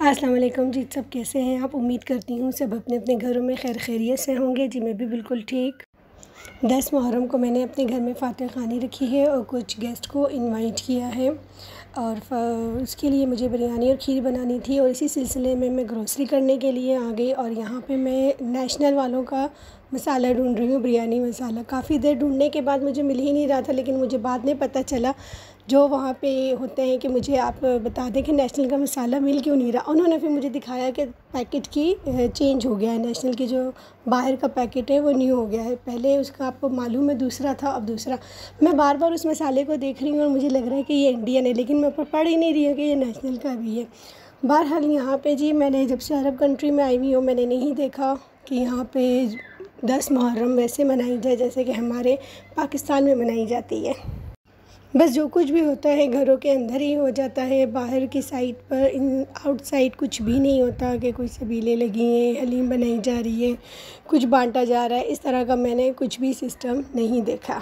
अस्सलाम वालेकुम जी। सब कैसे हैं आप? उम्मीद करती हूँ सब अपने अपने घरों में खैर खैरियत से होंगे। जी मैं भी बिल्कुल ठीक। 10 मुहर्रम को मैंने अपने घर में फ़ातिर ख़ानी रखी है और कुछ गेस्ट को इनवाइट किया है और उसके लिए मुझे बिरयानी और खीर बनानी थी और इसी सिलसिले में मैं ग्रोसरी करने के लिए आ गई और यहाँ पे मैं नेशनल वालों का मसाला ढूंढ रही हूँ, बिरयानी मसाला। काफ़ी देर ढूंढने के बाद मुझे मिल ही नहीं रहा था, लेकिन मुझे बाद में पता चला जो वहाँ पे होते हैं कि मुझे आप बता दें कि नेशनल का मसाला मिल क्यों नहीं रहा। उन्होंने फिर मुझे दिखाया कि पैकेट की चेंज हो गया है, नेशनल की जो बाहर का पैकेट है वो न्यू हो गया है। पहले उसका आपको मालूम है दूसरा था, अब दूसरा। मैं बार बार उस मसाले को देख रही हूँ और मुझे लग रहा है कि ये इंडियन है, लेकिन मैं पढ़ ही नहीं रही हूँ कि ये नेशनल का भी है। बहरहाल यहाँ पे जी मैंने जब से अरब कंट्री में आई हुई हूँ मैंने नहीं देखा कि यहाँ पे 10 मुहर्रम वैसे मनाई जाए जैसे कि हमारे पाकिस्तान में मनाई जाती है। बस जो कुछ भी होता है घरों के अंदर ही हो जाता है, बाहर की साइड पर आउटसाइड कुछ भी नहीं होता कि कोई सबीलें लगी हैं, हलीम बनाई जा रही है, कुछ बांटा जा रहा है। इस तरह का मैंने कुछ भी सिस्टम नहीं देखा।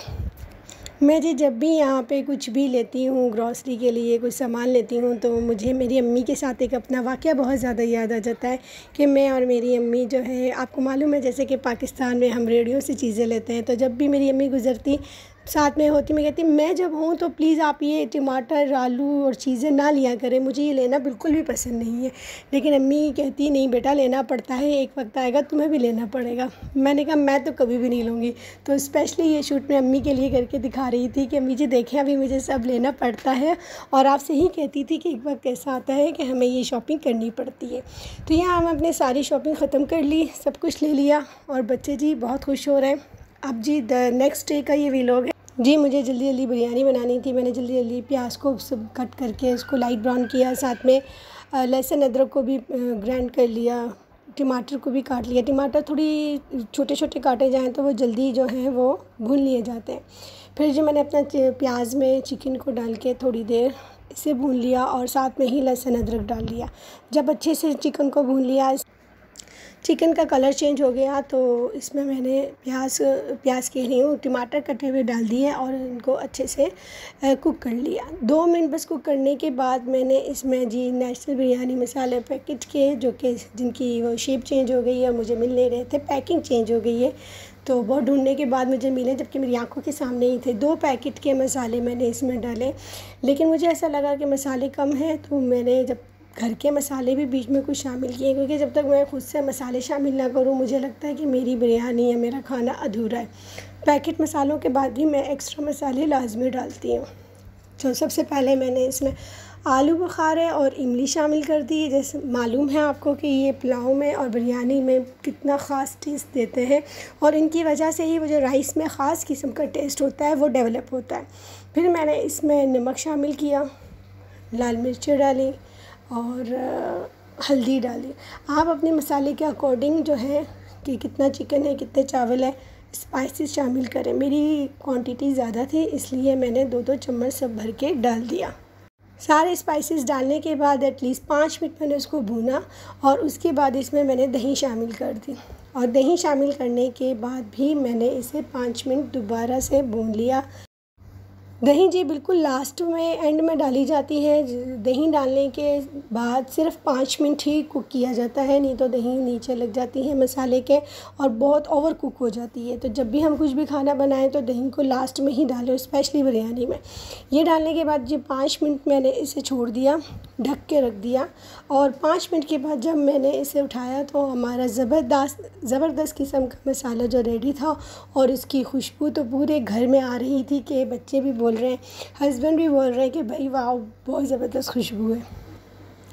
मैं जी जब भी यहाँ पे कुछ भी लेती हूँ ग्रॉसरी के लिए कुछ सामान लेती हूँ तो मुझे मेरी अम्मी के साथ एक अपना वाक़या बहुत ज़्यादा याद आ जाता है कि मैं और मेरी अम्मी जो है, आपको मालूम है जैसे कि पाकिस्तान में हम रेडियो से चीज़ें लेते हैं, तो जब भी मेरी अम्मी गुज़रती साथ में होती मैं कहती मैं जब हूँ तो प्लीज़ आप ये टमाटर आलू और चीज़ें ना लिया करें, मुझे ये लेना बिल्कुल भी पसंद नहीं है। लेकिन अम्मी कहती नहीं बेटा लेना पड़ता है, एक वक्त आएगा तुम्हें भी लेना पड़ेगा। मैंने कहा मैं तो कभी भी नहीं लूँगी। तो स्पेशली ये शूट मैं अम्मी के लिए करके दिखा रही थी कि अम्मी जी देखें अभी मुझे सब लेना पड़ता है और आपसे ही कहती थी कि एक वक्त ऐसा आता है कि हमें ये शॉपिंग करनी पड़ती है। तो यहाँ हम अपनी सारी शॉपिंग ख़त्म कर ली, सब कुछ ले लिया और बच्चे जी बहुत खुश हो रहे हैं। अब जी नेक्स्ट डे का ये व्लॉग है जी। मुझे जल्दी जल्दी बिरयानी बनानी थी, मैंने जल्दी जल्दी प्याज को सब कट करके उसको लाइट ब्राउन किया, साथ में लहसुन अदरक को भी ग्राइंड कर लिया, टमाटर को भी काट लिया। टमाटर थोड़ी छोटे छोटे काटे जाएँ तो वो जल्दी जो हैं वो भून लिए जाते हैं। फिर जो मैंने अपना प्याज में चिकन को डाल के थोड़ी देर इसे भून लिया और साथ में ही लहसुन अदरक डाल लिया। जब अच्छे से चिकन को भून लिया, चिकन का कलर चेंज हो गया तो इसमें मैंने प्याज कह रही हूँ टमाटर कटे हुए डाल दिए और इनको अच्छे से कुक कर लिया। 2 मिनट बस कुक करने के बाद मैंने इसमें जी नेशनल बिरयानी मसाले पैकेट के जो कि जिनकी वो शेप चेंज हो गई है, मुझे मिल नहीं रहे थे, पैकिंग चेंज हो गई है तो बहुत ढूंढने के बाद मुझे मिले, जबकि मेरी आंखों के सामने ही थे। 2 पैकेट के मसाले मैंने इसमें डाले, लेकिन मुझे ऐसा लगा कि मसाले कम हैं तो मैंने जब घर के मसाले भी बीच में कुछ शामिल किए, क्योंकि जब तक मैं खुद से मसाले शामिल ना करूं मुझे लगता है कि मेरी बिरयानी या मेरा खाना अधूरा है। पैकेट मसालों के बाद भी मैं एक्स्ट्रा मसाले लाजमी डालती हूँ। तो सबसे पहले मैंने इसमें आलू बुखारे और इमली शामिल कर दी। जैसे मालूम है आपको कि ये पुलाव में और बिरयानी में कितना ख़ास टेस्ट देते हैं और इनकी वजह से ही वो जो राइस में ख़ास किस्म का टेस्ट होता है वो डेवलप होता है। फिर मैंने इसमें नमक शामिल किया, लाल मिर्च डाली और हल्दी डाली। आप अपने मसाले के अकॉर्डिंग जो है कि कितना चिकन है कितने चावल है स्पाइसेस शामिल करें। मेरी क्वांटिटी ज़्यादा थी इसलिए मैंने 2-2 चम्मच सब भर के डाल दिया। सारे स्पाइसेस डालने के बाद एटलीस्ट 5 मिनट मैंने उसको भूना और उसके बाद इसमें मैंने दही शामिल कर दी और दही शामिल करने के बाद भी मैंने इसे 5 मिनट दोबारा से भून लिया। दही जी बिल्कुल लास्ट में एंड में डाली जाती है। दही डालने के बाद सिर्फ 5 मिनट ही कुक किया जाता है, नहीं तो दही नीचे लग जाती है मसाले के और बहुत ओवर कुक हो जाती है। तो जब भी हम कुछ भी खाना बनाएं तो दही को लास्ट में ही डालें, स्पेशली बिरयानी में। ये डालने के बाद जी 5 मिनट मैंने इसे छोड़ दिया, ढक के रख दिया और 5 मिनट के बाद जब मैंने इसे उठाया तो हमारा ज़बरदस्त किस्म का मसाला जो रेडी था और इसकी खुशबू तो पूरे घर में आ रही थी कि बच्चे भी बोल रहे हैं, हस्बैंड भी बोल रहे हैं कि भाई वाह बहुत ज़बरदस्त खुशबू है।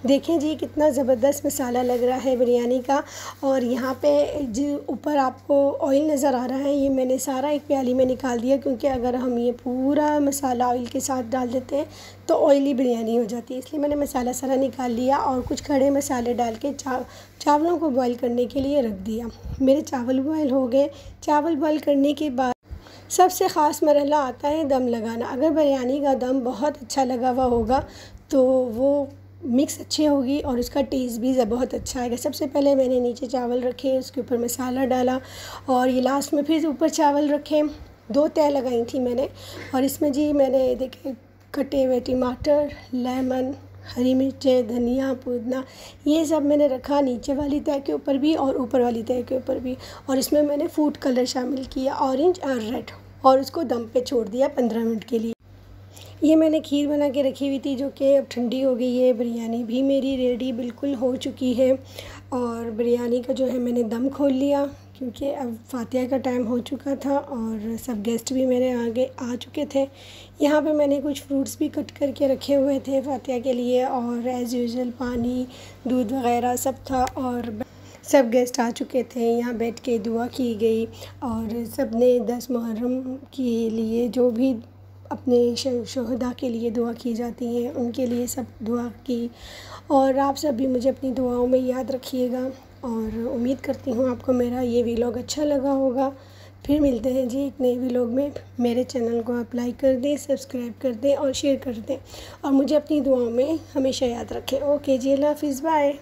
देखें जी कितना ज़बरदस्त मसाला लग रहा है बिरयानी का। और यहाँ पे जो ऊपर आपको ऑयल नज़र आ रहा है ये मैंने सारा एक प्याली में निकाल दिया, क्योंकि अगर हम ये पूरा मसाला ऑयल के साथ डाल देते हैं तो ऑयली बिरयानी हो जाती है, इसलिए मैंने मसाला सारा निकाल लिया और कुछ खड़े मसाले डाल के चावलों को बॉयल करने के लिए रख दिया। मेरे चावल बॉयल हो गए। चावल बॉयल करने के बाद सबसे ख़ास मरहला आता है दम लगाना। अगर बिरयानी का दम बहुत अच्छा लगा हुआ होगा तो वो मिक्स अच्छी होगी और उसका टेस्ट भी बहुत अच्छा आएगा। सबसे पहले मैंने नीचे चावल रखे, उसके ऊपर मसाला डाला और ये लास्ट में फिर ऊपर चावल रखे। 2 तह लगाई थी मैंने और इसमें जी मैंने देखे कटे हुए टमाटर, लेमन, हरी मिर्चें, धनिया, पुदीना, ये सब मैंने रखा नीचे वाली तह के ऊपर भी और ऊपर वाली तह के ऊपर भी। और इसमें मैंने फूड कलर शामिल किया, ऑरेंज और रेड, और उसको दम पे छोड़ दिया 15 मिनट के लिए। ये मैंने खीर बना के रखी हुई थी जो कि अब ठंडी हो गई है। बिरयानी भी मेरी रेडी बिल्कुल हो चुकी है और बिरयानी का जो है मैंने दम खोल लिया क्योंकि अब फातिहा का टाइम हो चुका था और सब गेस्ट भी मेरे आगे आ चुके थे। यहाँ पे मैंने कुछ फ्रूट्स भी कट करके रखे हुए थे फातिहा के लिए और एज़ यूजुअल पानी, दूध वगैरह सब था और सब गेस्ट आ चुके थे। यहाँ बैठ के दुआ की गई और सब ने 10 मुहर्रम के लिए जो भी अपने शहदा के लिए दुआ की जाती है उनके लिए सब दुआ की। और आप सब भी मुझे अपनी दुआओं में याद रखिएगा और उम्मीद करती हूँ आपको मेरा ये व्लॉग अच्छा लगा होगा। फिर मिलते हैं जी एक नए व्लॉग में। मेरे चैनल को आप लाइक कर दें, सब्सक्राइब कर दें और शेयर कर दें और मुझे अपनी दुआओं में हमेशा याद रखें। ओके जी, अल्लाह हाफ़िज़, बाय।